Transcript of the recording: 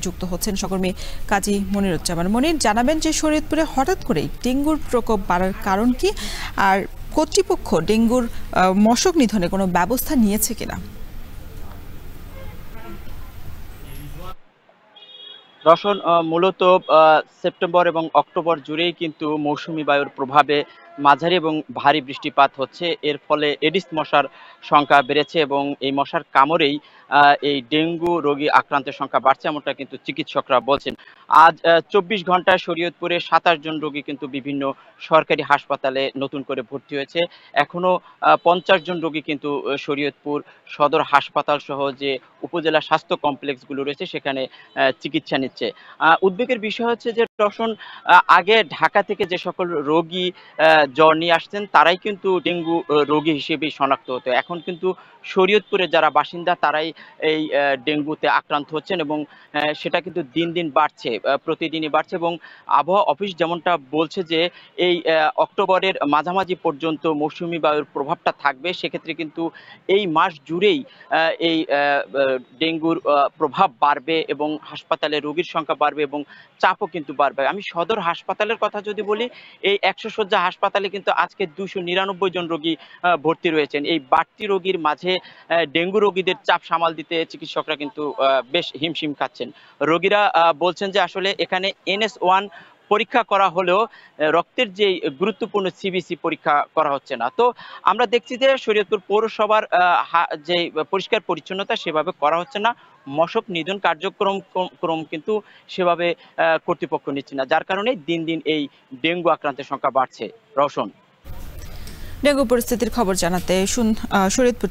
যুক্ত হচ্ছেন সহকর্মী কাজী মনিরুজ্জামান। মনির, জানাবেন যে শরীয়তপুরে হঠাৎ করেই ডেঙ্গুর প্রকোপ বাড়ার কারণ কি, আর কর্তৃপক্ষ ডেঙ্গুর মশক নিধনে কোনো ব্যবস্থা নিয়েছে কিনা? রওশন, মূলত সেপ্টেম্বর এবং অক্টোবর জুড়েই কিন্তু মৌসুমী বায়ুর প্রভাবে মাঝারি এবং ভারী বৃষ্টিপাত হচ্ছে। এর ফলে এডিস মশার সংখ্যা বেড়েছে এবং এই মশার কামড়েই এই ডেঙ্গু রোগী আক্রান্তের সংখ্যা বাড়ছে, এমনটা কিন্তু চিকিৎসকরা বলছেন। আজ ২৪ ঘন্টায় শরীয়তপুরে ২৭ জন রোগী কিন্তু বিভিন্ন সরকারি হাসপাতালে নতুন করে ভর্তি হয়েছে। এখনো ৫০ জন রোগী কিন্তু শরীয়তপুর সদর হাসপাতাল সহ যে উপজেলা স্বাস্থ্য কমপ্লেক্সগুলো রয়েছে সেখানে চিকিৎসা নিচ্ছে। উদ্বেগের বিষয় হচ্ছে যে রওশন, আগে ঢাকা থেকে যে সকল রোগী জ্বর নিয়ে আসতেন তারাই কিন্তু ডেঙ্গু রোগী হিসেবে শনাক্ত হতো। এখন কিন্তু শরীয়তপুরের যারা বাসিন্দা তারাই এই ডেঙ্গুতে আক্রান্ত হচ্ছেন এবং সেটা কিন্তু দিন দিন বাড়ছে, প্রতিদিনই বাড়ছে। এবং আবহাওয়া অফিস যেমনটা বলছে যে এই অক্টোবরের মাঝামাঝি পর্যন্ত মৌসুমী বায়ুর প্রভাবটা থাকবে। সেক্ষেত্রে কিন্তু এই মাস জুড়েই এই ডেঙ্গুর প্রভাব বাড়বে এবং হাসপাতালে রোগীর সংখ্যা বাড়বে এবং চাপও কিন্তু বাড়বে। আমি সদর হাসপাতালের কথা যদি বলি, এই ১০০ শয্যা হাসপাতালে কিন্তু আজকে ২৯৯ জন রোগী ভর্তি রয়েছেন। এই বাড়তি রোগীর মাঝে ডেঙ্গু রোগীদের চাপ সামাল দিতে চিকিৎসকরা কিন্তু বেশ হিমশিম খাচ্ছেন। রোগীরা বলছেন যে আসলে এখানে NS1 পরীক্ষা করা হলেও রক্তের যে গুরুত্বপূর্ণ CBC পরীক্ষা করা হচ্ছে না। তো আমরা দেখছি যে শরীয়তপুর পৌরসভার যে পরিষ্কার পরিচ্ছন্নতা সেভাবে করা হচ্ছে না, মশক নিধন কার্যক্রম কিন্তু সেভাবে কর্তৃপক্ষ নিচ্ছে না, যার কারণে দিন দিন এই ডেঙ্গু আক্রান্তের সংখ্যা বাড়ছে। রওশন, ডেঙ্গু পরিস্থিতির খবর জানাতে শরীয়তপুর